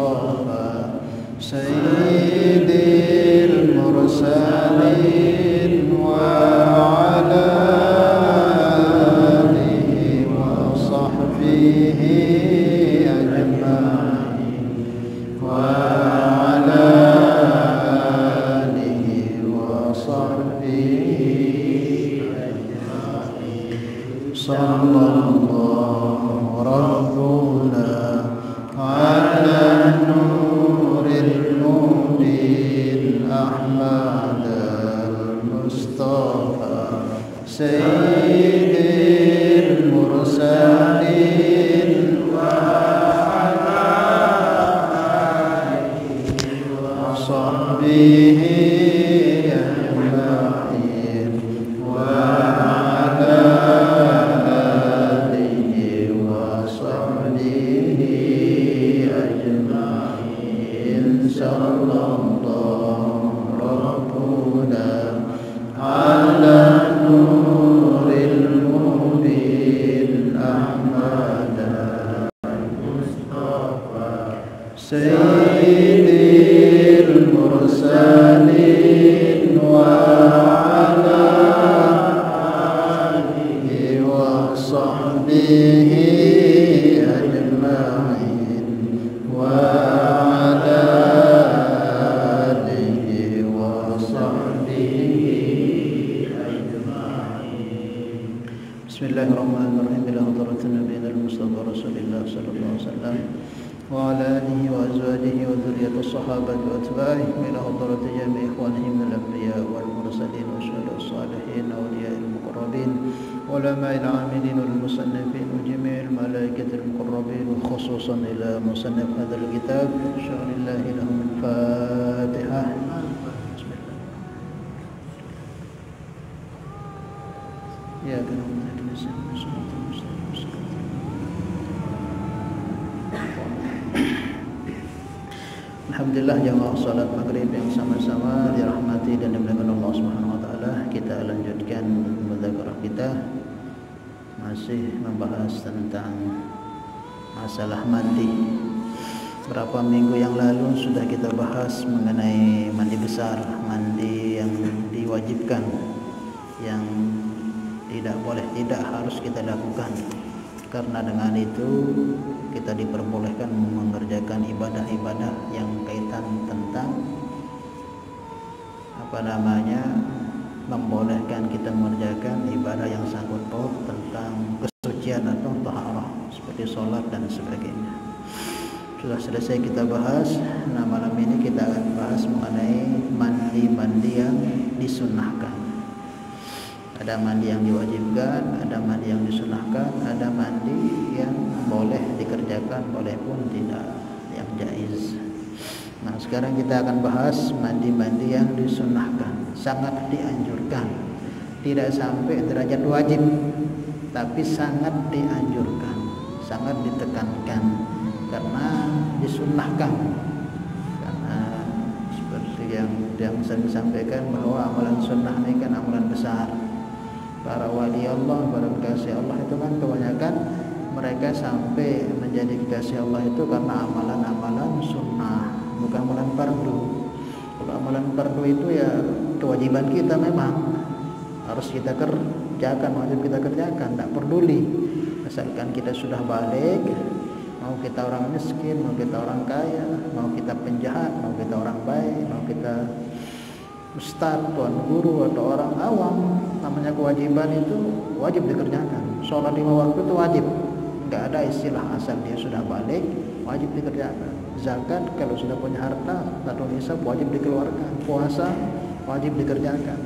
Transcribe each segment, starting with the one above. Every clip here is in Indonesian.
المصطفى سيد المرسلين وعلى آله وصحبه أجمعين وعلى آله وصحبه أجمعين صلى الله ربنا على النور المبين أحمد المصطفى سيد المرسلين وعلى آله وصحبه أجمعين وعلى آله وصحبه أجمعين صلى الله ربنا على النور المبين أحمد المصطفى سيد المرسلين وعلى آله وصحبه أجمعين وعلى آله وصحبه أجمعين بسم الله الرحمن الرحيم إلى حضرة النبي المصطفى رسول الله صلى الله عليه وسلم وعلى آله وأزواجه وذرية الصحابة وأتباعه إلى حضرة جميع إخوانهم من الأنبياء والمرسلين والشهداء الصالحين وأولياء المقربين علماء العاملين والمصنفين وجميع الملائكة المقربين وخصوصا إلى مصنف هذا الكتاب شكر الله لهم الفاتحة. بسم الله. يا كرام Alhamdulillah jamaah salat maghrib yang sama-sama dirahmati dan dimuliakan Allah Subhanahu wa taala. Kita lanjutkan mudzakarah kita masih membahas tentang masalah mandi. Berapa minggu yang lalu sudah kita bahas mengenai mandi besar, mandi yang diwajibkan, yang tidak boleh tidak harus kita lakukan. Karena dengan itu kita diperbolehkan mengerjakan ibadah-ibadah yang kaitan tentang membolehkan kita mengerjakan ibadah yang sangkut paut tentang kesucian atau taharah seperti sholat dan sebagainya. Sudah selesai kita bahas. Nah, malam ini kita akan bahas mengenai mandi-mandi yang disunnahkan. Ada mandi yang diwajibkan, ada mandi yang disunahkan, ada mandi yang boleh dikerjakan, boleh pun tidak, yang jaiz. Nah, sekarang kita akan bahas mandi-mandi yang disunahkan, sangat dianjurkan. Tidak sampai derajat wajib, tapi sangat dianjurkan, sangat ditekankan karena disunahkan. Karena seperti yang saya sampaikan bahwa amalan sunnah ini kan amalan besar. Para wali Allah, para kekasih Allah itu kan kebanyakan mereka sampai menjadi kekasih Allah itu karena amalan-amalan sunnah, bukan amalan fardu. Kalau amalan fardu itu ya kewajiban kita, memang harus kita kerjakan, wajib kita kerjakan, tidak peduli asalkan kita sudah balik, mau kita orang miskin, mau kita orang kaya, mau kita penjahat, mau kita orang baik, mau kita ustaz, tuan guru atau orang awam, namanya kewajiban itu wajib dikerjakan. Sholat 5 waktu itu wajib, nggak ada istilah asal dia sudah balik wajib dikerjakan. Zakat kalau sudah punya harta atau nisab wajib dikeluarkan. Puasa wajib dikerjakan,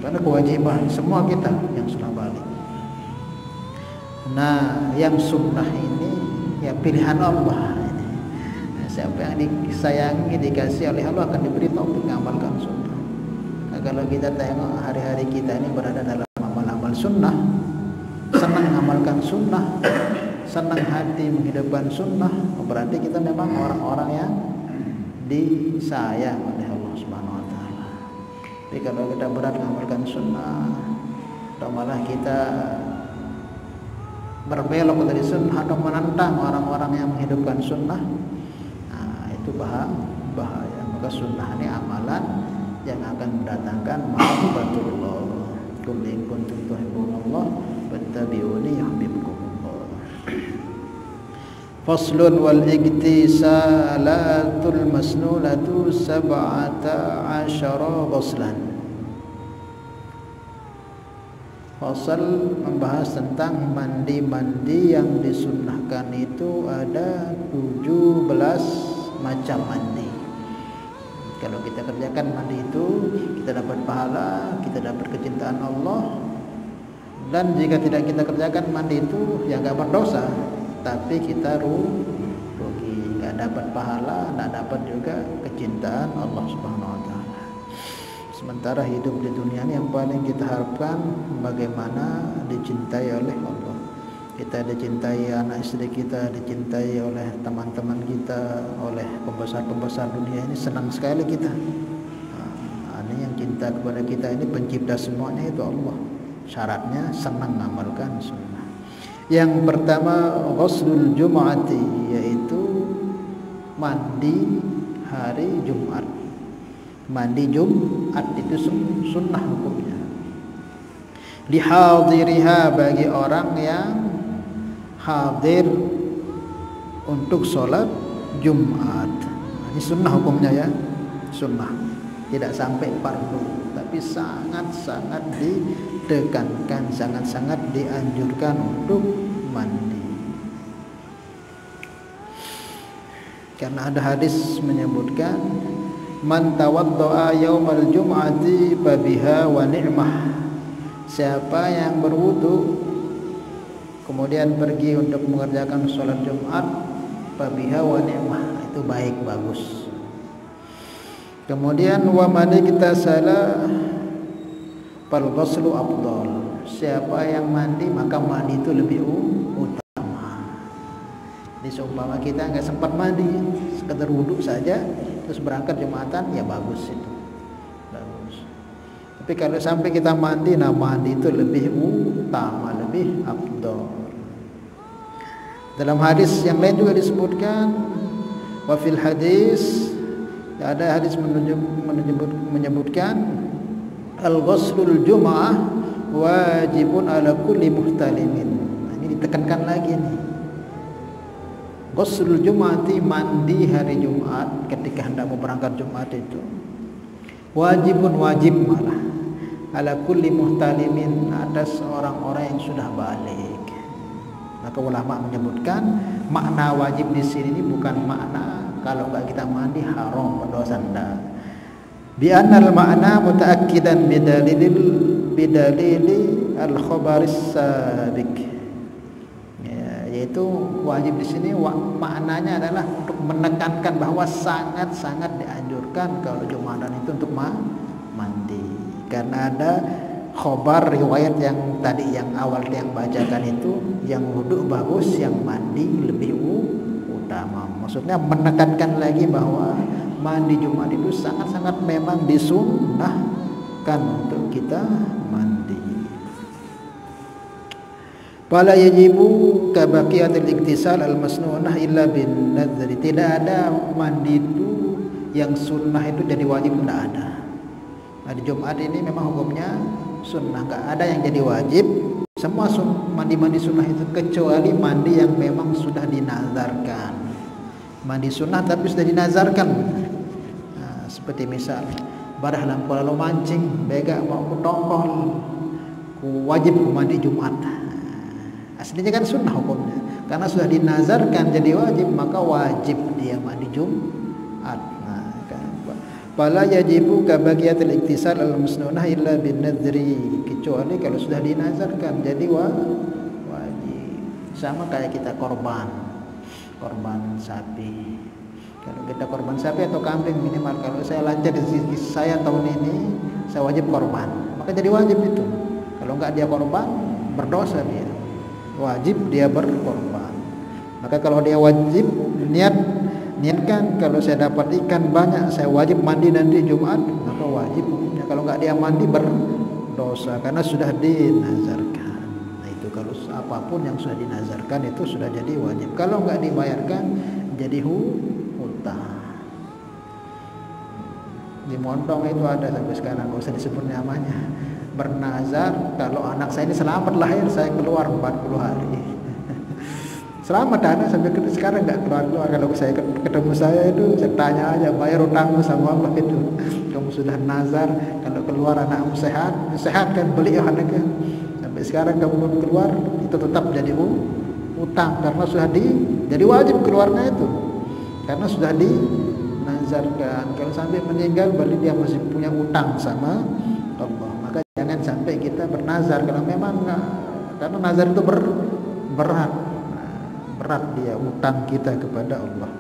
karena kewajiban semua kita yang sudah balik. Nah, yang sunnah ini ya pilihan Allah ini. Nah, siapa yang disayangi, dikasih oleh Allah akan diberi taufik mengamalkan sunnah. Kalau kita tengok hari-hari kita ini berada dalam amal-amal sunnah, senang mengamalkan sunnah, senang hati menghidupkan sunnah, berarti kita memang orang-orang yang disayang oleh Allah Subhanahu wa taala. Tapi kalau kita berat mengamalkan sunnah atau malah kita berbelok dari sunnah atau menantang orang-orang yang menghidupkan sunnah, nah, itu bahaya. Maka sunnah ini amalan yang akan mendatangkan mahabbatullah. Qul in kuntum tuhibbunallah fattabi'uni yuhibbukumullah. Faslun wal igtisalatul masnunatu 17 ghuslan. Fasal membahas tentang mandi-mandi yang disunnahkan itu ada 17 macam mandi. Kalau kita kerjakan mandi itu, kita dapat pahala, kita dapat kecintaan Allah. Dan jika tidak kita kerjakan mandi itu, ya nggak berdosa, tapi kita rugi, nggak dapat pahala, nggak dapat juga kecintaan Allah Subhanahu Wa Taala. Sementara hidup di dunia ini yang paling kita harapkan bagaimana dicintai oleh Allah. Kita dicintai anak istri kita, dicintai oleh teman-teman kita, oleh pembesar-pembesar dunia ini, senang sekali kita. Ini yang cinta kepada kita ini, pencipta semuanya itu Allah. Syaratnya senang mengamalkan sunnah. Yang pertama ghuslul jum'ati, yaitu mandi hari Jumat. Mandi Jumat itu sunnah hukumnya. Lihadiriha, bagi orang yang hadir untuk sholat Jumat. Ini sunnah hukumnya ya, sunnah. Tidak sampai fardu, tapi sangat-sangat ditekankan, sangat-sangat dianjurkan untuk mandi. Karena ada hadis menyebutkan man tawaddo'a yaumal jum'ati fabiha wa ni'mah. Siapa yang berwudu kemudian pergi untuk mengerjakan sholat Jumat, fabiha wa ni'mah, itu baik, bagus. Kemudian wa man iktasala fal ghuslu afdal. Siapa yang mandi maka mandi itu lebih utama. Jadi seumpama kita nggak sempat mandi, sekedar wudhu saja terus berangkat Jumatan, ya bagus itu, bagus. Tapi kalau sampai kita mandi, nah mandi itu lebih utama, lebih afdal. Dalam hadis yang lain juga disebutkan, wa fil hadis, ada hadis menyebutkan al-ghuslul jum'ah wajibun ala kulli muhtalimin. Nah, ini ditekankan lagi nih. Ghuslul jum'ati, mandi hari Jumat ketika hendak mau berangkat Jumat itu wajibun, wajib malah, ala kulli muhtalimin, atas orang-orang yang sudah balik. Maka ulama menyebutkan makna wajib di sini bukan makna kalau enggak kita mandi haram, berdosa, enggak. Bi annal makna mutaakkidan bidalili al-khabaris sabiq. Yaitu wajib di sini maknanya adalah untuk menekankan bahwa sangat-sangat dianjurkan kalau Jumatan itu untuk mandi. Karena ada khobar riwayat yang tadi yang awal yang bacakan itu, yang wudu bagus, yang mandi lebih utama. Maksudnya menekankan lagi bahwa mandi Jumat itu sangat-sangat memang disunnahkan untuk kita mandi. Fala yajibu kabaqiyatil iktisal al-masnunah illa bin nadri. Tidak ada mandi itu yang sunnah itu jadi wajib, tidak ada. Nah, di Jumat ini memang hukumnya sunnah, enggak ada yang jadi wajib. Semua mandi-mandi sunnah itu kecuali mandi yang memang sudah dinazarkan. Mandi sunnah tapi sudah dinazarkan. Nah, seperti misal barah lampu lalu mancing, bega mau kutongkol, wajib mandi Jumat. Aslinya kan sunnah hukumnya, karena sudah dinazarkan jadi wajib, maka wajib dia mandi Jumat. Nah, fala yajibu kabaqiyatil iktisal al-masnunah illa bin nadri, kecuali kalau sudah dinazarkan jadi wajib. Sama kayak kita korban sapi. Kalau kita korban sapi atau kambing, minimal kalau saya lancar di sisi saya tahun ini, saya wajib korban, maka jadi wajib itu. Kalau enggak dia korban, berdosa dia. Wajib dia berkorban. Maka kalau dia wajib niatkan kalau saya dapat ikan banyak, saya wajib mandi nanti Jumat, maka wajib hukumnya. Kalau enggak dia mandi berdosa karena sudah dinazarkan. Nah, itu kalau apapun yang sudah dinazarkan itu sudah jadi wajib. Kalau enggak dibayarkan jadi hutang. Di Montong itu ada sampai sekarang, nggak usah disebut namanya. Bernazar kalau anak saya ini selamat lahir saya keluar 40 hari. Selamat anak sampai sekarang nggak keluar. Kalau saya ketemu saya itu saya tanya aja, bayar utangmu sama Allah itu. Kamu sudah nazar kalau keluar anakmu sehat kan beli anaknya. Sampai sekarang kamu belum keluar itu tetap jadi utang karena sudah jadi wajib keluarnya itu. Karena sudah dinazarkan. Kalau sampai meninggal berarti dia masih punya utang sama Allah. Maka jangan sampai kita bernazar kalau memang karena nazar itu berat dia utang kita kepada Allah.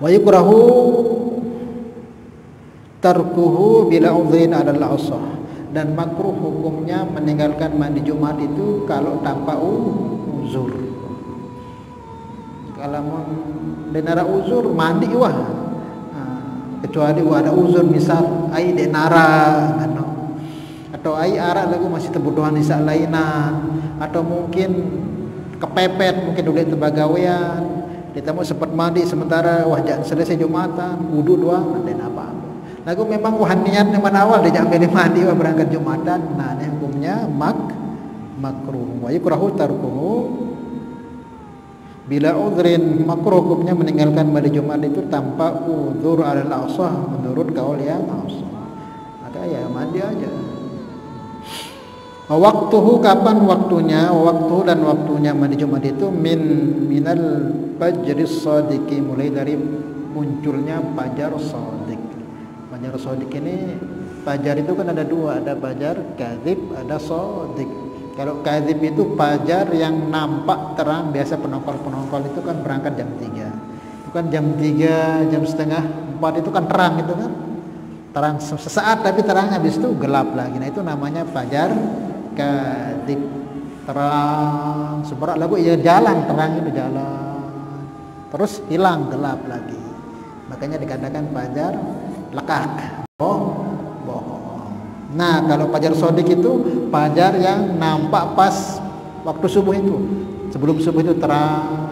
Wa yukrahu tarkuhu bila udhrin 'ala al-'asah, dan makruh hukumnya meninggalkan mandi Jumat itu kalau tanpa uzur. Kalau denara uzur mandi wah, kecuali ada uzur misal ai denara atau ai arak lagu masih kebutuhan nisa lainnya, atau mungkin kepepet mungkin udah tebagawean kita mau sempat mandi sementara wajah selesai Jumatan wudu doang dan apa lagu memang niat yang awal dia jangan pilih mandi wah berangkat Jumatan. Nah ini hukumnya makruh. Wa yukrahu tarkuhu bila udhrin, makruh hukumnya meninggalkan mandi Jumat itu tanpa udhur alal asah menurut kaul yang asah. Maka ya mandi aja. Waktuhu, kapan waktunya? Waktu dan waktunya mandi Jumat itu minal fajris shadiqi, mulai dari munculnya fajar shadiq. Fajar shadiq ini, fajar itu kan ada dua, ada fajar kadzib, ada shadiq. Kalau kadzib itu fajar yang nampak terang, biasa penongkol itu kan berangkat jam 3. Itu kan jam 3, jam setengah 4 itu kan terang itu kan. Terang sesaat tapi terang, habis itu gelap lagi. Nah itu namanya fajar kadzib, terang seberat lagu ya, jalan terang itu jalan terus hilang gelap lagi, makanya dikatakan fajar lekak, bohong. Nah kalau fajar shadiq itu fajar yang nampak pas waktu subuh itu, sebelum subuh itu terang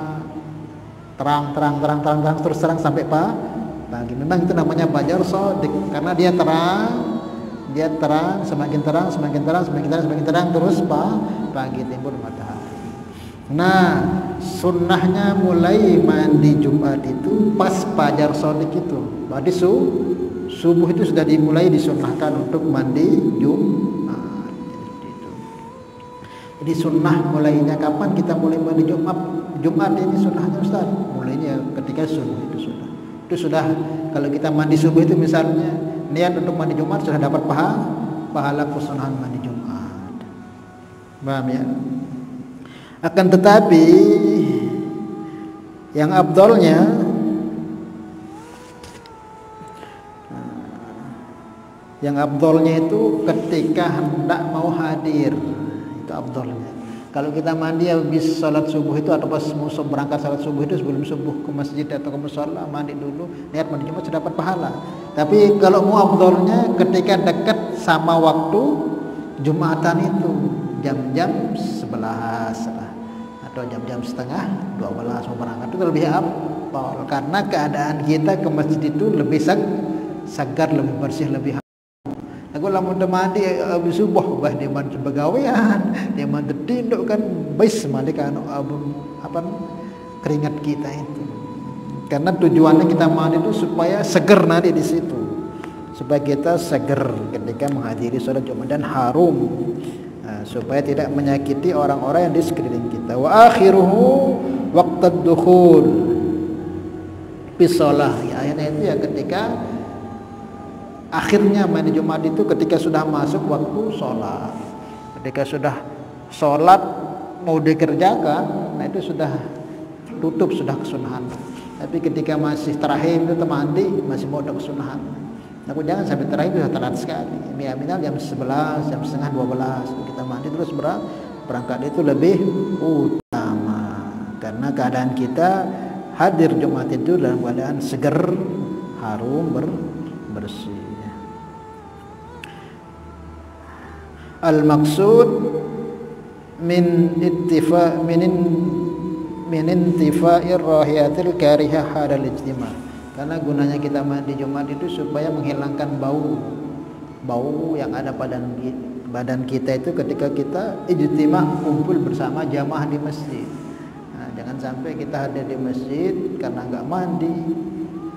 terus terang sampai pagi. Memang itu namanya fajar shadiq karena dia terang, semakin terang terus pagi timbul matahari. Nah, sunnahnya mulai mandi Jumat itu pas fajar shadiq itu. Berarti subuh itu sudah dimulai disunnahkan untuk mandi Jumat. Jadi sunnah mulainya kapan kita mulai mandi Jumat? Jumat ini sunnahnya Ustaz. Mulainya ketika subuh itu sudah. Itu sudah kalau kita mandi subuh itu misalnya niat untuk mandi Jumat sudah dapat pahala kesunahan mandi Jumat. Paham ya? Akan tetapi yang abdolnya itu ketika hendak mau hadir, itu abdolnya. Kalau kita mandi habis salat subuh itu atau pas mau berangkat salat subuh itu, sebelum subuh ke masjid atau ke mushola mandi dulu, niat mandi Jumat sudah dapat pahala. Tapi kalau mau abdolnya ketika dekat sama waktu Jumatan itu, jam-jam 11 atau jam-jam setengah 12 mau berangkat, itu lebih abdol karena keadaan kita ke masjid itu lebih segar, lebih bersih, lebih. Aku lamun mandi habis subuh bah dia mandi begawean, dia mandi tinduk kan bais malik anu apa keringat kita itu. Karena tujuannya kita mandi itu supaya seger nanti di situ. Supaya kita seger ketika menghadiri salat Jumat dan harum. Nah, supaya tidak menyakiti orang-orang yang di sekeliling kita. Wa akhiruhu waqtud dukhul fi shalah. Ya, ayatnya itu ya ketika akhirnya mandi Jumat itu ketika sudah masuk waktu sholat, ketika sudah sholat mau dikerjakan, nah itu sudah tutup, sudah kesunahan. Tapi ketika masih terakhir itu mandi masih mau ada kesunahan. Nah, jangan sampai terakhir sudah telat sekali. Minimal jam 11, jam setengah 12 kita mandi terus berangkat itu lebih utama karena keadaan kita hadir Jumat itu dalam keadaan seger, harum, bersih. Al-maksud min intifa'ir rahiyatil karihah hadal ijtima. Karena gunanya kita mandi Jumat itu supaya menghilangkan bau yang ada pada badan kita itu ketika kita ijtimah kumpul bersama jamaah di masjid. Nah, jangan sampai kita hadir di masjid karena nggak mandi,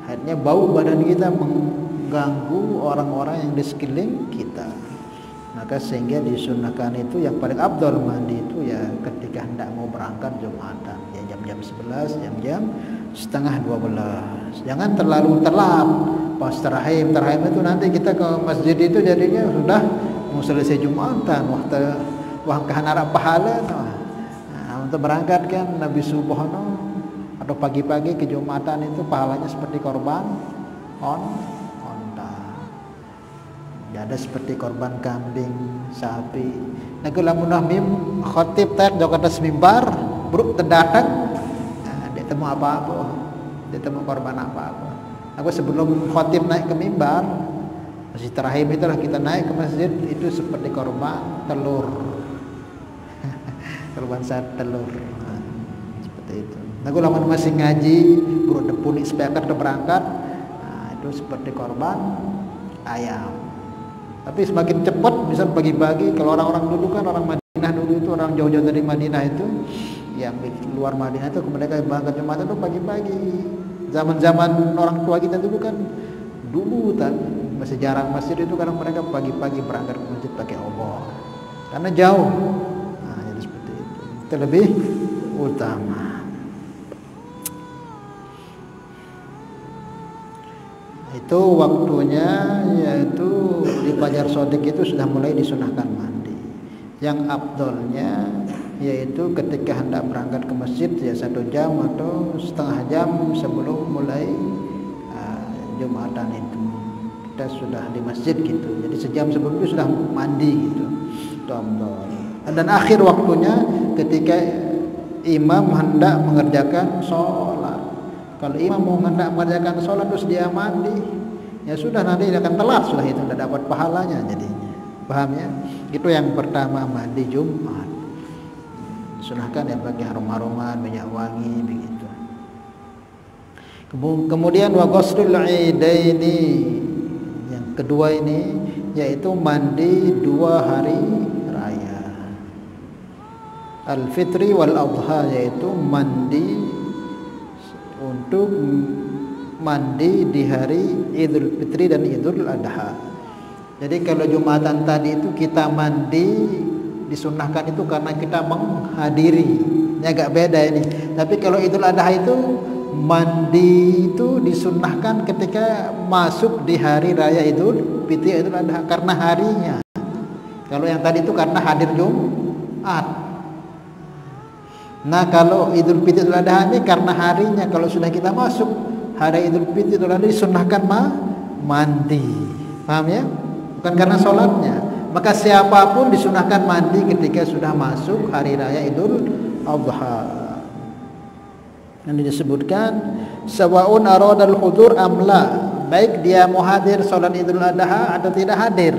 akhirnya bau badan kita mengganggu orang-orang yang di sekeliling kita. Maka sehingga disunahkan itu yang paling abdul mandi itu ya ketika hendak mau berangkat Jumatan, ya jam-jam 11, jam-jam setengah 12. Jangan terlalu telat pas terahim itu nanti kita ke masjid itu jadinya sudah mau selesai Jumatan, waktu harap pahala. Nah, untuk berangkat kan Nabi subuh atau pagi-pagi ke Jumatan itu pahalanya seperti korban onta. Ada seperti korban kambing, sapi. Nah, kalau lamun khotib tak jauh atas mimbar, buruk terdatang, dia temu apa-apa, dia temu korban apa-apa. Aku sebelum khotib naik ke mimbar, masjid terahim itulah kita naik ke masjid itu seperti korban telur, korban telur, nah, seperti itu. Nah, aku lamun masih ngaji, buruk depunik supaya kita berangkat, nah, itu seperti korban ayam. Tapi semakin cepat, misal pagi-pagi, kalau orang-orang dulu kan orang Madinah dulu itu orang jauh-jauh dari Madinah itu, yang di luar Madinah itu mereka berangkat Jumatan itu pagi-pagi. Zaman-zaman orang tua kita dulu kan dulu masih jarang masjid itu karena mereka pagi-pagi berangkat ke masjid pakai obor karena jauh. Nah, jadi seperti itu lebih utama. Itu waktunya yaitu di Fajar Shadiq itu sudah mulai disunahkan mandi. Yang abdolnya yaitu ketika hendak berangkat ke masjid ya 1 jam atau setengah jam sebelum mulai Jumatan itu kita sudah di masjid gitu. Jadi sejam sebelum itu sudah mandi gitu. Itu abdol. Dan akhir waktunya ketika imam hendak mengerjakan sholat. Kalau imam mau hendak mengerjakan sholat terus dia mandi, ya sudah nanti dia akan telat sudah itu tidak dapat pahalanya jadinya. Paham ya? Itu yang pertama mandi Jumat. Sunahkan ya pakai harum-haruman, minyak wangi begitu. Kemudian wa ghuslul idaini. Yang kedua ini yaitu mandi 2 hari raya. Al-fitri wal adha yaitu mandi untuk mandi di hari Idul Fitri dan Idul Adha. Jadi kalau Jumatan tadi itu kita mandi disunahkan itu karena kita menghadiri. Ini agak beda ini. Tapi kalau Idul Adha itu mandi itu disunahkan ketika masuk di hari raya Idul Fitri Idul Adha karena harinya. Kalau yang tadi itu karena hadir Jumat. Nah, kalau Idul Fitri Idul Adha ini karena harinya. Kalau sudah kita masuk hari Idul Fitri Idul Adha disunahkan mandi. Paham ya? Bukan karena sholatnya. Maka siapapun disunahkan mandi ketika sudah masuk hari raya Idul Adha. Yang disebutkan sawaun aradal hudur amla, baik dia mau hadir sholat Idul Adha atau tidak hadir,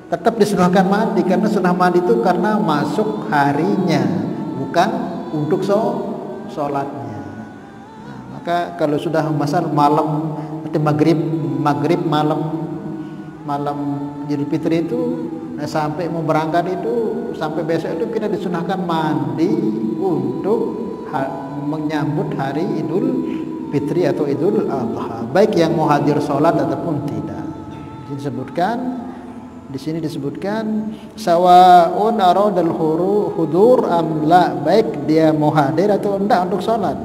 tetap disunahkan mandi karena sunnah mandi itu karena masuk harinya, bukan untuk sholatnya. Nah, maka kalau sudah masal malam nanti maghrib malam Idul Fitri itu sampai mau berangkat itu sampai besok itu kita disunahkan mandi untuk menyambut hari Idul Fitri atau Idul Adha, baik yang mau hadir sholat ataupun tidak. Di sini disebutkan sawaun aradal hudur amla, baik dia mau hadir atau enggak untuk sholat,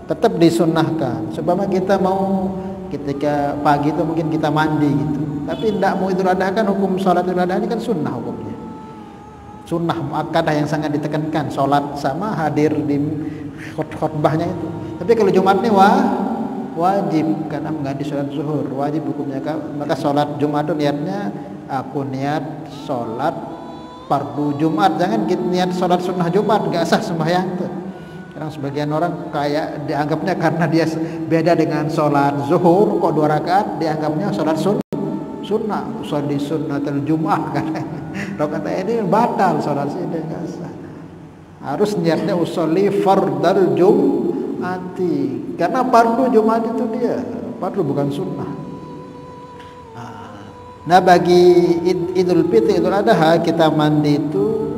tetap disunnahkan. Sebab kita mau ketika pagi itu mungkin kita mandi gitu, tapi enggak mau Idul Adha kan hukum sholat Idul Adha ini kan sunnah hukumnya. Sunnah muakkadah yang sangat ditekankan, sholat sama hadir di khutbahnya itu. Tapi kalau Jumat ini wajib karena mengganti sholat zuhur, wajib hukumnya. Maka sholat Jumat itu niatnya aku niat sholat fardu Jumat, jangan niat sholat sunnah Jumat, nggak sah sembahyang tuh. Karena sebagian orang kayak dianggapnya karena dia beda dengan sholat zuhur kok 2 rakaat dianggapnya sholat sunnah, sholat sunnatul Jum'ah kan. Rakaat ini batal sholat ini nggak sah. Harus niatnya usolli fardal Jum'ati, karena fardu Jumat itu dia fardu bukan sunnah. Nah, bagi Idul Fitri, Idul Adha kita mandi itu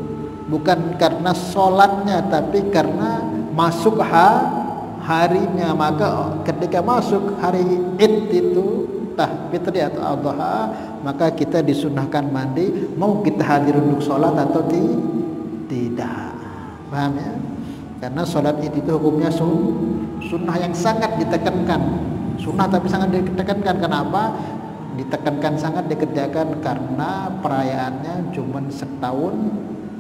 bukan karena sholatnya, tapi karena masuk harinya. Maka ketika masuk hari Id itu, entah Fitri atau Adha, maka kita disunahkan mandi, mau kita hadir untuk sholat atau tidak. Paham ya? Karena sholat Id itu hukumnya sunnah yang sangat ditekankan. Sunnah tapi sangat ditekankan. Kenapa? Ditekankan sangat dikerjakan karena perayaannya cuma setahun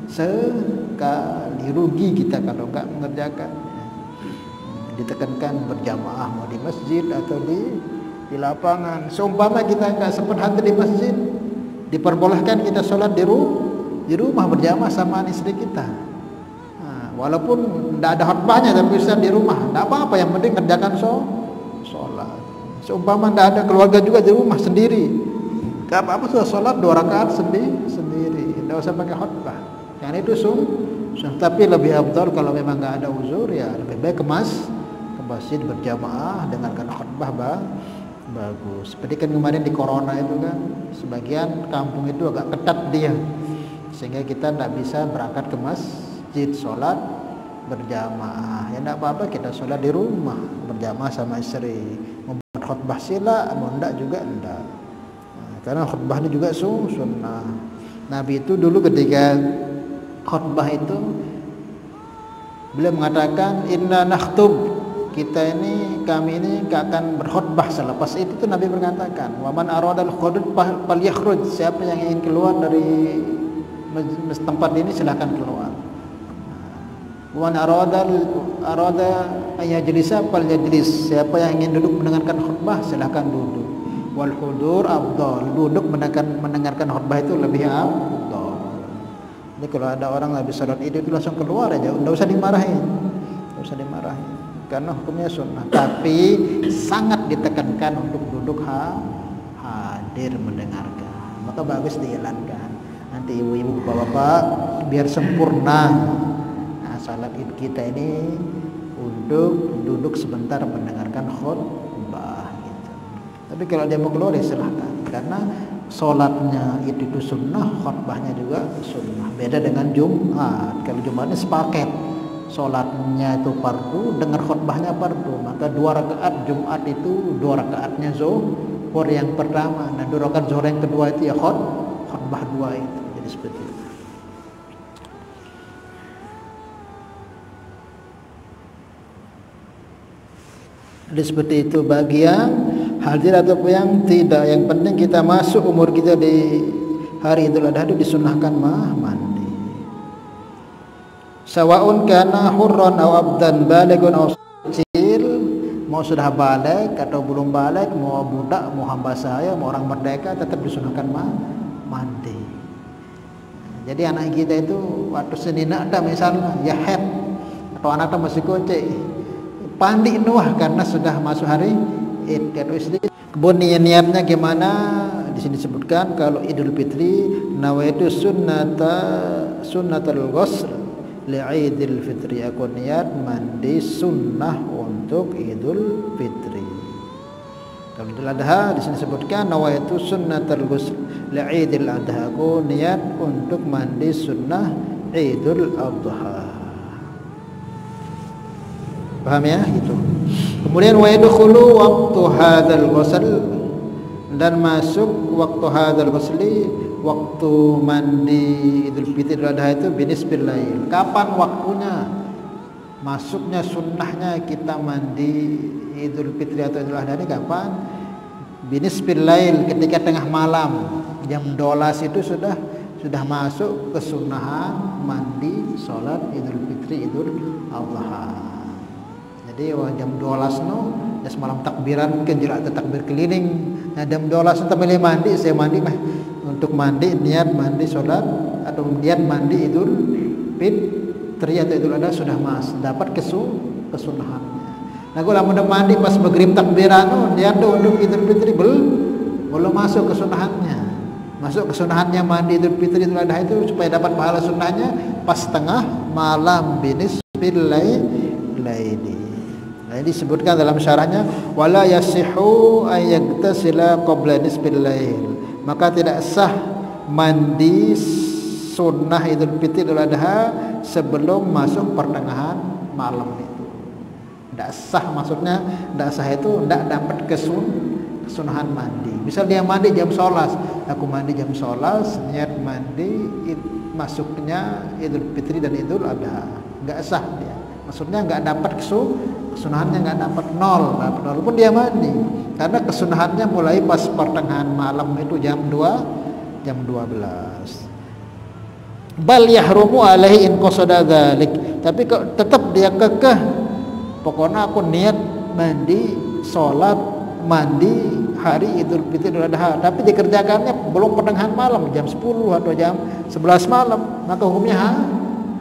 sekali, rugi kita kalau enggak mengerjakan. Ditekankan berjamaah mau di masjid atau di lapangan. Seumpama kita enggak sempat hadir di masjid, diperbolehkan kita sholat di rumah berjamaah sama istri kita. Walaupun enggak ada khutbahnya tapi bisa di rumah, enggak apa-apa, yang penting kerjakan sholat. Seumpama tidak ada keluarga juga di rumah sendiri, gak apa-apa, sudah sholat 2 rakaat sendiri, tidak usah pakai khutbah. Yang itu tapi lebih afdal kalau memang gak ada uzur, ya lebih baik ke masjid berjamaah dengarkan khutbah bagus. Seperti kan kemarin di corona itu kan, sebagian kampung itu agak ketat dia, sehingga kita tidak bisa berangkat ke masjid sholat berjamaah. Ya tidak apa-apa, kita sholat di rumah berjamaah sama istri. Khutbah sila, mau enggak juga enggak. Karena khutbah ini juga sunnah. Nabi itu dulu ketika khutbah itu beliau mengatakan inna nakhtub, kami ini akan berkhutbah selepas itu tuh Nabi mengatakan wa man aradal khudud falyakhruj, siapa yang ingin keluar dari tempat ini silakan keluar. Wa man arada ayajlisa falyajlis, siapa yang ingin duduk mendengarkan khutbah silakan duduk. Wal hudur afdal, duduk mendengarkan khutbah itu lebih afdal. Jadi kalau ada orang habis salat Id itu langsung keluar aja, enggak usah dimarahin. Karena hukumnya sunnah, tapi sangat ditekankan untuk duduk hadir mendengarkan. Maka bagus dijalankan. Nanti ibu-ibu, bapak-bapak biar sempurna salat Id kita ini untuk duduk sebentar mendengarkan khutbah gitu. Tapi kalau dia mau keluar ya silahkan, karena sholatnya itu sunnah, khutbahnya juga sunnah. Beda dengan Jumat. Kalau Jumat ini sepaket, sholatnya itu fardu, dengar khutbahnya fardu. Maka 2 rakaat Jumat itu 2 rakaatnya zuhur yang pertama, dan 2 rakaat zuhur yang kedua itu ya khutbah 2 itu. Jadi seperti itu. Jadi seperti itu bagi yang hadir ataupun yang tidak. Yang penting kita masuk umur kita di hari Idul Adha itu disunahkan mandi. Sawaun kana hurran aw abdan balighun aw kecil, mau sudah balik atau belum balik, mau budak, mau hamba sahaya, mau orang merdeka, tetap disunahkan mandi. Jadi anak kita itu waktu Senin ada misalnya ya head atau anaknya masih kocek, pandi nuah karena sudah masuk hari Id. Kebun niatnya gimana? Di sini disebutkan kalau Idul Fitri nawaitu sunnatul ghusl li'idil fitri, aku niat mandi sunnah untuk Idul Fitri. Kalau Idul Adha di sini disebutkan nawaitu sunnatul ghusl li'idil adha, aku niat untuk mandi sunnah Idul Adha. Paham ya? Itu. Kemudian wa yadkhulu waqtu hadzal ghusl, dan masuk waktu hadzal ghusli, waktu mandi Idul Fitri Idul Adha itu binisbil lail. Kapan waktunya? Masuknya sunnahnya kita mandi Idul Fitri atau Idul Adha ini kapan? Binisbil lail, ketika tengah malam. Jam 12 itu sudah masuk kesunahan mandi salat Idul Fitri Idul Adha. Jadi jam 12 no, ya semalam takbiran kenjerak takbir keliling. Nah jam 12 kita milih mandi, saya mandi untuk mandi, niat mandi sholat atau niat mandi Idul Fitri atau Idul Adha sudah dapat kesunahannya. Nah kalau mau mandi pas maghrib takbiran no, niat untuk Idul Fitri belum masuk kesunahannya. Masuk kesunahannya mandi Idul Fitri Idul Adha itu supaya dapat pahala sunnahnya pas tengah malam binisbil laili. Nah, ini disebutkan dalam syarahnya wala yasihu ayyagtasila qabla nisfil lail. Maka tidak sah mandi sunnah Idul Fitri Idul Adha sebelum masuk pertengahan malam itu. Tidak sah, maksudnya tidak sah itu tidak dapat kesunahan mandi. Misal dia mandi jam 11, aku mandi jam 11, niat mandi masuknya Idul Fitri dan Idul Adha, nggak sah dia. Maksudnya nggak dapat kesunahannya, nggak dapat nol walaupun dia mandi, karena kesunahannya mulai pas pertengahan malam itu jam 12. Bal yahrumu alaihi in qasada dzalik. Tapi kok tetap dia kekeh, pokoknya aku niat mandi sholat mandi hari Idul Fitri Idul Adha, tapi dikerjakannya belum pertengahan malam, jam 10 atau jam 11 malam, maka hukumnya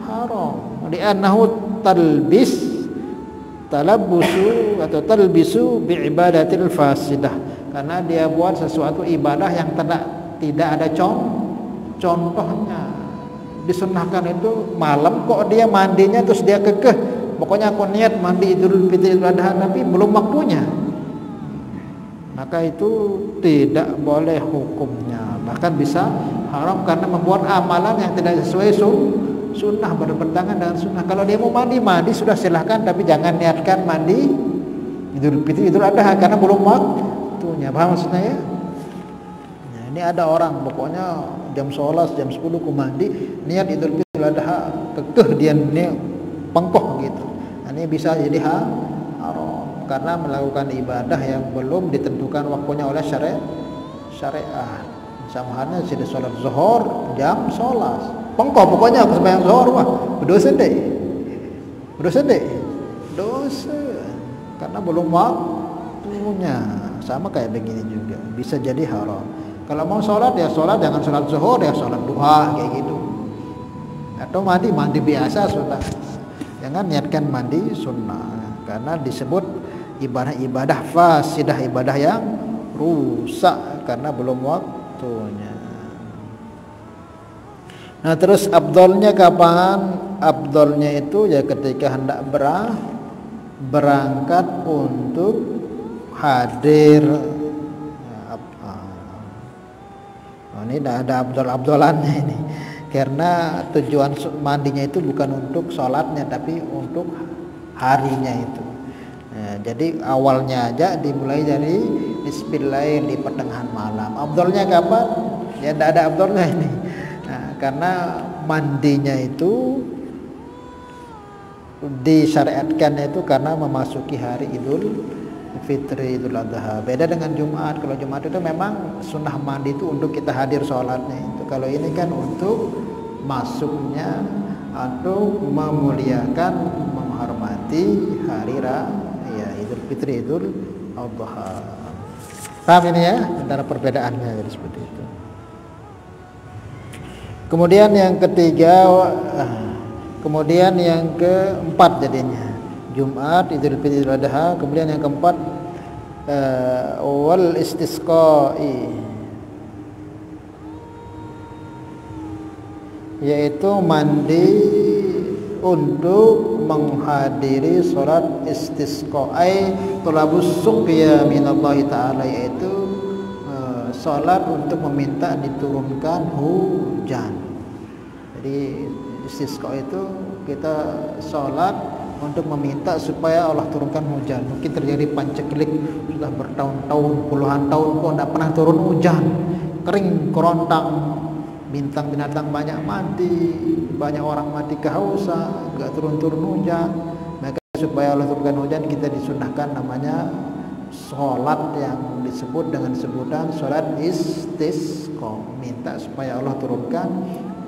haram. Li'annahu talbisu bi'ibadatil fasidah, karena dia buat sesuatu ibadah yang tidak ada contohnya. Disunnahkan itu malam, kok dia mandinya terus dia kekeh, pokoknya aku niat mandi Idul Fitri Idul Adha tapi belum waktunya, maka itu tidak boleh hukumnya, bahkan bisa haram karena membuat amalan yang tidak sesuai sunnah, bertentangan dengan sunnah. Kalau dia mau mandi sudah silahkan, tapi jangan niatkan mandi Idul Fitri Idul Adha karena belum waktunya. Paham maksudnya ya? Nah, ini ada orang pokoknya jam 11 jam 10 ku mandi niat Idul Fitri Idul Adha, kekeh dia pengkoh gitu. Nah, ini bisa jadi haram karena melakukan ibadah yang belum ditentukan waktunya oleh syariat. Sama halnya sudah sholat zuhur jam 11 pengkoh, pokoknya aku sembahyang zuhur, wah berdosa karena belum waktunya. Sama kayak begini juga bisa jadi haram. Kalau mau sholat ya sholat, jangan sholat zuhur ya sholat duha kayak gitu, atau mandi biasa sudah, jangan niatkan mandi sunnah karena disebut ibadah fasidah, ibadah yang rusak karena belum waktunya. Nah, terus afdalnya kapan? Afdalnya itu ya ketika hendak berangkat untuk hadir. Ini tidak ada abdolannya ini, karena tujuan mandinya itu bukan untuk sholatnya tapi untuk harinya itu. Nah, jadi awalnya aja dimulai dari nisfil lail, di pertengahan malam. Abdolnya kapan? Ya tidak ada abdolnya ini. Nah, karena mandinya itu disyariatkan itu karena memasuki hari Idul Fitri Idul Adha. Beda dengan Jumat. Kalau Jumat itu memang sunnah mandi itu untuk kita hadir sholatnya itu. Kalau ini kan untuk masuknya atau memuliakan, menghormati hari raya Idul Fitri Idul Adha. Paham ini ya antara perbedaannya, jadi seperti itu. Kemudian yang ketiga, kemudian yang keempat jadinya Jumat Idul Fitri Idul Adha. Kemudian yang keempat wal istisqai, yaitu mandi untuk menghadiri sholat istisqa, tolabus suqya minallahi ta'ala, yaitu sholat untuk meminta diturunkan hujan. Jadi istisqa itu kita sholat untuk meminta supaya Allah turunkan hujan. Mungkin terjadi panceklik sudah bertahun-tahun, puluhan tahun kok tidak pernah turun hujan, kering kerontang, bintang binatang banyak mati, banyak orang mati kehausan, enggak turun-turun hujan. Maka supaya Allah turunkan hujan, kita disunahkan namanya sholat yang disebut dengan sebutan sholat istisqa, minta supaya Allah turunkan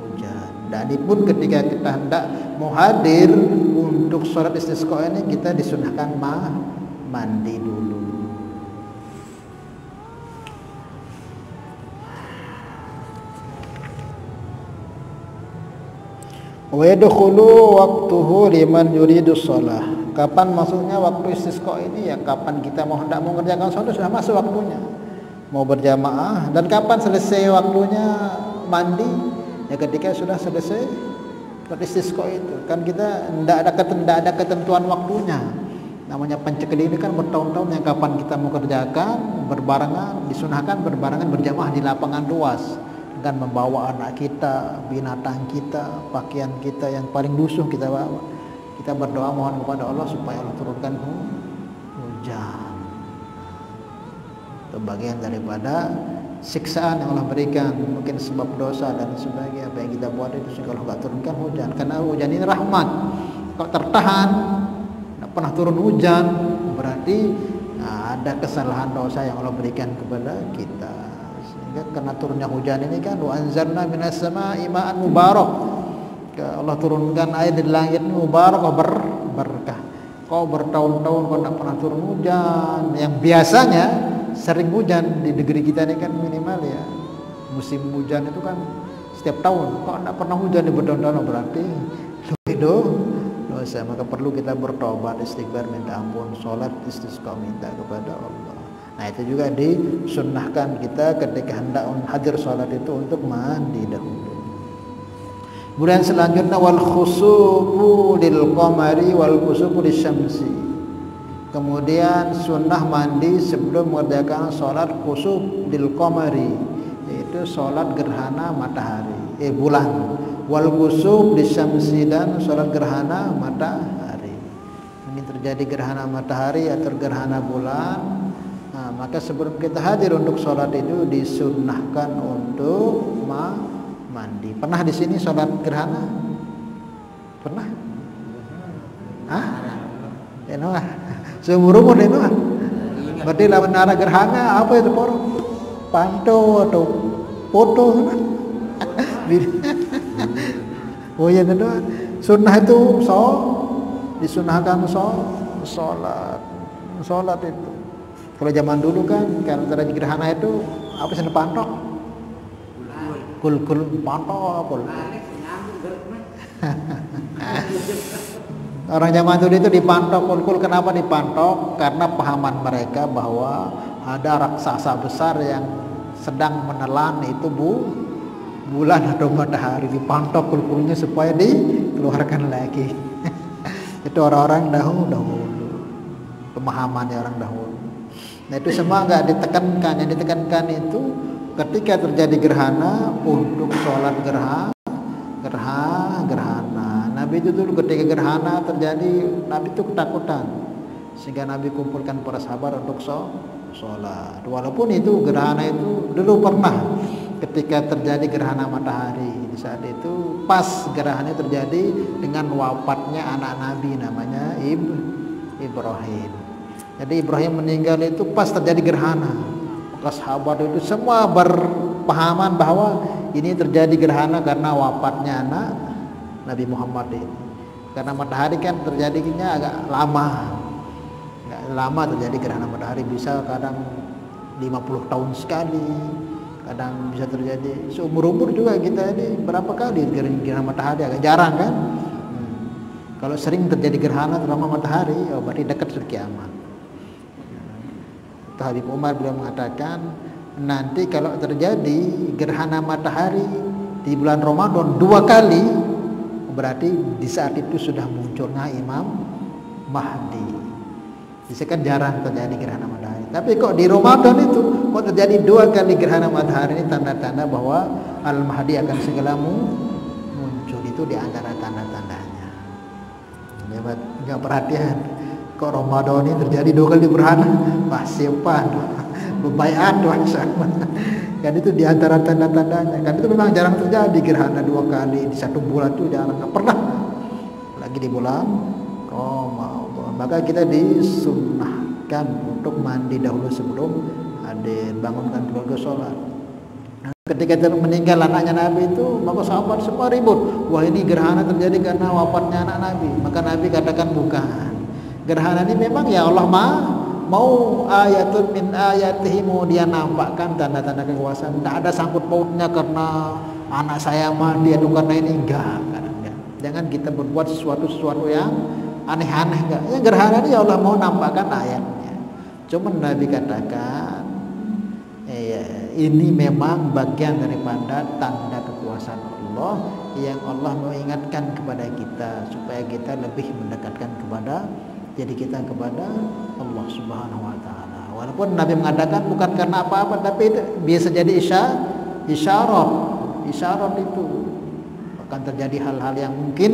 hujan. Dan pun ketika kita hendak mau hadir untuk sholat istisqa ini, kita disunahkan mandi dulu. Wa yadkhulu waqtuhu liman yuridu shalah. Kapan maksudnya waktu istisqa ini? Ya kapan kita hendak mengerjakan salat sudah masuk waktunya. Mau berjamaah, dan kapan selesai waktunya mandi? Ya ketika sudah selesai istisqa itu. Kan kita tidak ada ketentuan waktunya. Namanya pancekali ini kan bertahun-tahun yang kapan kita mau kerjakan berbarengan, disunahkan berbarengan berjamaah di lapangan luas dengan membawa anak kita, binatang kita, pakaian kita yang paling lusuh kita bawa. Kita berdoa mohon kepada Allah supaya Allah turunkan hujan. Itu bagian daripada siksaan yang Allah berikan, mungkin sebab dosa dan sebagainya apa yang kita buat itu sehingga Allah tidak turunkan hujan. Karena hujan ini rahmat. Kalau tertahan tidak pernah turun hujan, berarti ada kesalahan dosa yang Allah berikan kepada kita. Sehingga karena turunnya hujan ini kan wa anzalna minas samaa'i ma'an mubarak. Allah turunkan air dari langit ini mubarak, berkah. Kau bertahun-tahun kau tidak pernah turun hujan. Yang biasanya sering hujan di negeri kita ini kan minimal ya. Musim hujan itu kan setiap tahun. Kau tidak pernah hujan di bertahun-tahun berarti itu dosa. Maka perlu kita bertobat, istighfar, minta ampun, sholat, istisqa, minta kepada Allah. Nah itu juga disunnahkan kita ketika hendak hadir sholat itu untuk mandi dahulu. Kemudian selanjutnya wal khusufu lil qamari wal khusufu lisyamsi. Kemudian sunnah mandi sebelum mengerjakan sholat khusuf lil qamari, yaitu sholat gerhana matahari, bulan. Wal khusuf lisyamsi, dan sholat gerhana matahari. Ini terjadi gerhana matahari atau gerhana bulan. Nah, maka sebelum kita hadir untuk sholat itu disunnahkan untuk mandi. Pernah di sini sholat gerhana? Pernah? Hah? Enak. Seumur umur itu. Berarti lawan arah gerhana apa itu por? Panto atau foto? Oh iya itu. Sunnah itu disunahkan sholat itu. Kalau zaman dulu kan kalau terjadi gerhana itu apa sih pantok? Kul pantok. Orang zaman dulu itu dipantok kul. Kenapa dipantok? Karena pahaman mereka bahwa ada raksasa besar yang sedang menelan itu bulan atau matahari, dipantok kul-kulnya supaya dikeluarkan lagi. Itu orang-orang dahulu. Pemahamannya orang dahulu. Nah itu semua enggak ditekankan. Yang ditekankan itu ketika terjadi gerhana untuk sholat gerhana. Nabi itu dulu ketika gerhana terjadi, Nabi itu ketakutan sehingga Nabi kumpulkan para sahabat untuk sholat. Walaupun itu gerhana itu dulu pernah ketika terjadi gerhana matahari, di saat itu pas gerhana terjadi dengan wafatnya anak Nabi namanya Ibrahim. Jadi Ibrahim meninggal itu pas terjadi gerhana. Maka sahabat itu semua berpahaman bahwa ini terjadi gerhana karena wafatnya anak Nabi Muhammad ini. Karena matahari kan terjadinya agak lama terjadi gerhana matahari, bisa kadang 50 tahun sekali, kadang bisa terjadi seumur-umur juga kita ini berapa kali gerhana matahari, agak jarang kan. Kalau sering terjadi gerhana terutama matahari, berarti dekat sudah kiamat. Habib Umar beliau mengatakan nanti kalau terjadi gerhana matahari di bulan Ramadan 2 kali, berarti di saat itu sudah munculnya Imam Mahdi. Bisa kan jarang terjadi gerhana matahari. Tapi kok di Ramadan itu kok terjadi 2 kali gerhana matahari, ini tanda-tanda bahwa Al Mahdi akan segera muncul. Itu di antara tanda-tandanya. Jangan perhatian. Kok Ramadan ini terjadi 2 kali gerhana? Wah siapa? Bebayat sama. Kan itu di antara tanda-tandanya. Kan itu memang jarang terjadi gerhana 2 kali di 1 bulan itu, jarang. Nggak pernah. Lagi di bulan Ramadan. Maka kita disunnahkan untuk mandi dahulu sebelum hadir, bangunkan keluarga sholat. Nah, ketika meninggal anaknya Nabi itu, maka sahabat semua ribut. Wah ini gerhana terjadi karena wafatnya anak Nabi. Maka Nabi katakan bukan. Gerhana ini memang ya Allah mau ayatun min ayatihi, mau dia nampakkan tanda-tanda kekuasaan. Tidak ada sangkut pautnya karena anak saya mati atau karena ini enggak. Jangan kita berbuat sesuatu yang aneh-aneh enggak. Ya gerhana ini ya Allah mau nampakkan ayatnya. Cuma Nabi katakan ini memang bagian daripada tanda kekuasaan Allah yang Allah mau ingatkan kepada kita supaya kita lebih mendekatkan kepada jadi kita kepada Allah Subhanahu wa taala. Walaupun Nabi mengatakan bukan karena apa-apa, tapi itu biasa jadi isyarat itu akan terjadi hal-hal yang mungkin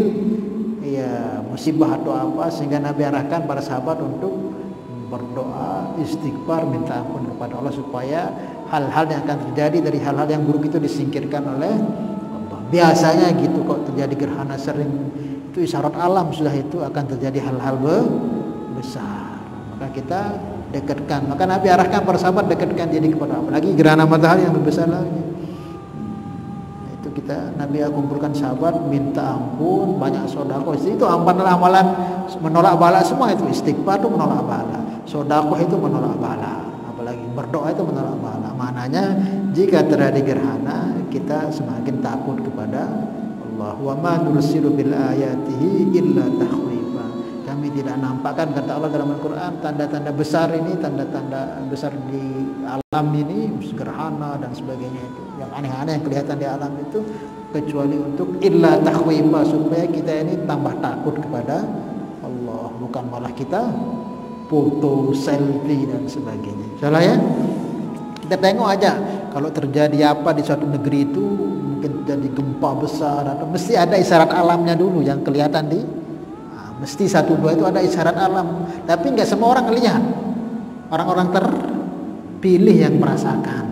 ya musibah atau apa, sehingga Nabi arahkan para sahabat untuk berdoa, istighfar, minta ampun kepada Allah supaya hal-hal yang akan terjadi dari hal-hal yang buruk itu disingkirkan oleh Allah. Biasanya gitu, kok terjadi gerhana sering, itu isyarat alam sudah, itu akan terjadi hal-hal besar. Maka kita dekatkan, maka Nabi arahkan para sahabat dekatkan diri kepada Allah. Lagi gerhana matahari yang lebih besar lagi. Itu kita Nabi kumpulkan sahabat, minta ampun, banyak sedekah. Itu amalan menolak bala semua itu. Istighfar itu menolak bala, sedekah itu menolak bala, apalagi berdoa itu menolak bala. Maknanya jika terjadi gerhana, kita semakin takut kepada Allah. Wa ma nursilu bil ayatihi illa takhwifa. Kami tidak nampakkan, kata Allah dalam Al-Quran, tanda-tanda besar ini, tanda-tanda besar di alam ini, gerhana dan sebagainya itu, yang aneh-aneh yang kelihatan di alam itu, kecuali untuk illa takhwifa, supaya kita ini tambah takut kepada Allah, bukan malah kita foto, selfie dan sebagainya. Salah ya? Kita tengok aja, kalau terjadi apa di suatu negeri itu, mungkin terjadi gempa besar atau mesti ada isyarat alamnya dulu yang kelihatan di, mesti 1-2 itu ada isyarat alam, tapi nggak semua orang lihat. Orang-orang terpilih yang merasakan.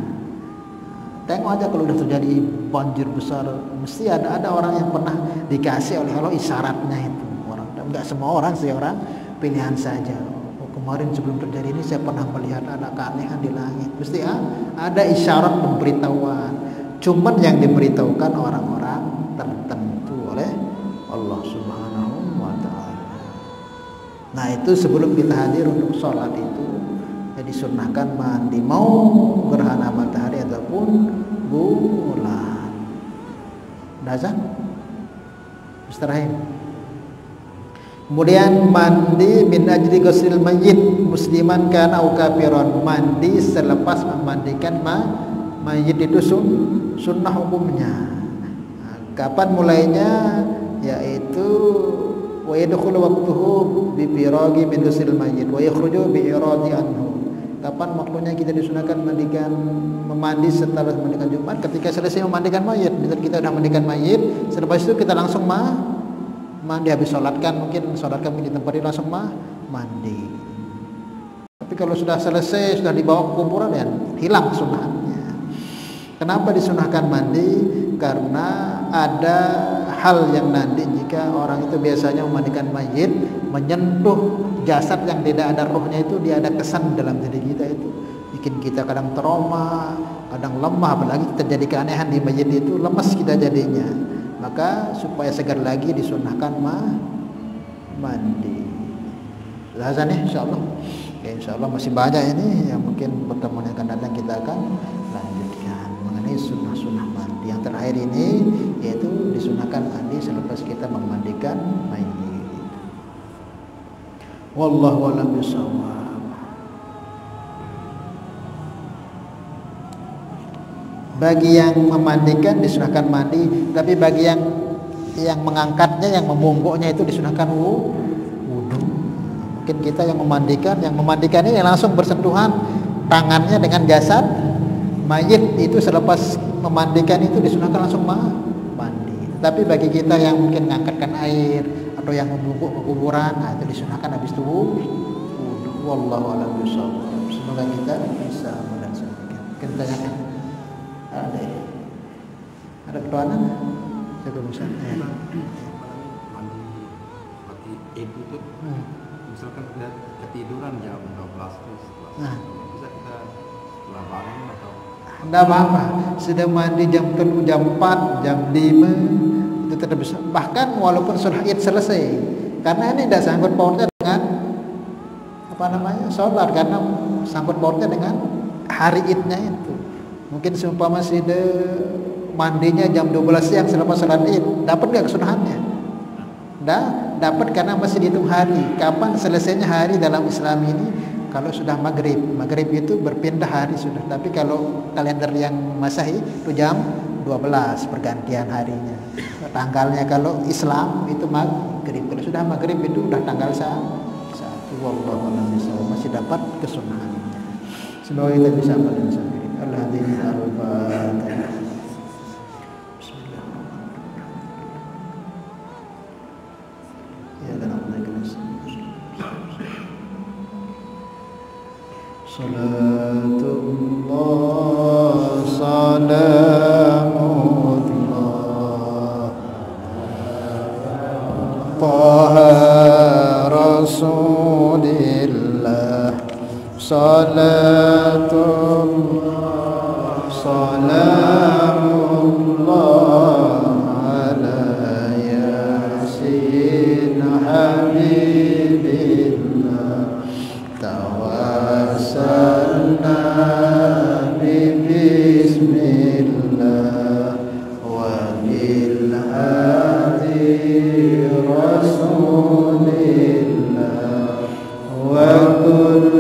Tengok aja kalau udah terjadi banjir besar, mesti ada orang yang pernah dikasih oleh Allah isyaratnya itu. Orang, nggak semua orang sih, orang pilihan saja. Oh, kemarin sebelum terjadi ini saya pernah melihat ada keanehan di langit. Mesti ada isyarat pemberitahuan. Cuman yang diberitahukan orang-orang tertentu oleh Allah Subhanahu wa ta'ala. Nah itu sebelum kita hadir untuk sholat itu, jadi sunnahkan mandi, mau gerhana matahari ataupun bulan. Nazar Bismillahirrahmanirrahim. Kemudian mandi min ajli ghuslil mayyit musliman kana au kafiran, mandi selepas memandikan mayyit itu sunnah hukumnya. Nah, kapan mulainya? Yaitu wa yadkhulu waqtuhu bi firagi min ghuslil mayyit wa yakhruju bi iradi anhu. Kapan waktunya kita disunahkan memandi setelah memandikan Jumat? Ketika selesai memandikan mayit. Misal kita sudah memandikan mayit, selepas itu kita langsung mandi, habis sholatkan, mungkin sholatkan di tempat ini langsung mandi. Tapi kalau sudah selesai, sudah dibawa ke kuburan, ya hilang sunahnya. Kenapa disunahkan mandi? Karena ada hal yang nanti jika orang itu biasanya memandikan mayit, menyentuh jasad yang tidak ada rohnya itu, dia ada kesan dalam diri kita itu, bikin kita kadang trauma, kadang lemah, apalagi terjadi keanehan di mayit itu, lemas kita jadinya. Maka supaya segar lagi disunahkan mandi. Azan ya, insyaallah. Oke, insyaallah masih banyak ini yang mungkin pertemuan yang akan datang kita akan lanjutkan mengenai sunnah-sunnah mandi. Yang terakhir ini yaitu disunahkan mandi selepas kita memandikan mayit. Wallahu a'lam bishawab. Bagi yang memandikan disunahkan mandi, tapi bagi yang mengangkatnya, yang memungguknya itu disunahkan wudu. Mungkin kita yang memandikan ini langsung bersentuhan tangannya dengan jasad mayit itu, selepas memandikan itu disunahkan langsung mandi. Tapi bagi kita yang mungkin mengangkatkan air atau yang membungkuk ke kuburan, nah itu disunahkan habis itu wudu. Wallahu a'lam bishawab. Semoga kita bisa melaksanakan. Kita tanyakan. Ada pertanyaan? Saya bisa. Mandi itu misalkan kita ketiduran jam 12 terus. Bisa kita setelah bangun atau? Tidak apa-apa. Sudah mandi jam 3, jam 4, jam 5 itu tetap bisa. Bahkan walaupun sudah Id selesai, karena ini tidak sangkut pautnya dengan sholat, karena sangkut pautnya dengan hari Idnya itu. Mungkin seumpama mandinya jam 12 siang selepas sholat Id, dapat nggak kesunahannya? Dapat, karena masih dihitung hari. Kapan selesainya hari dalam Islam ini? Kalau sudah maghrib itu berpindah hari sudah. Tapi kalau kalender yang Masehi itu jam 12 pergantian harinya. Tanggalnya kalau Islam itu maghrib. Kalau sudah maghrib itu udah tanggal 1. wallahu a'lam bishawab, masih dapat kesunahan. Semoga kita bisa amal dan sampai. Al-Hadiyah al-Fatihah. Bismillahirrahmanirrahim. Ya dan Salatullah salamullah Taha Rasulillah Salatullah salamullah ala Yasin Habibillah Tawassalna bismillah wa bil hadi rasulillah wa kul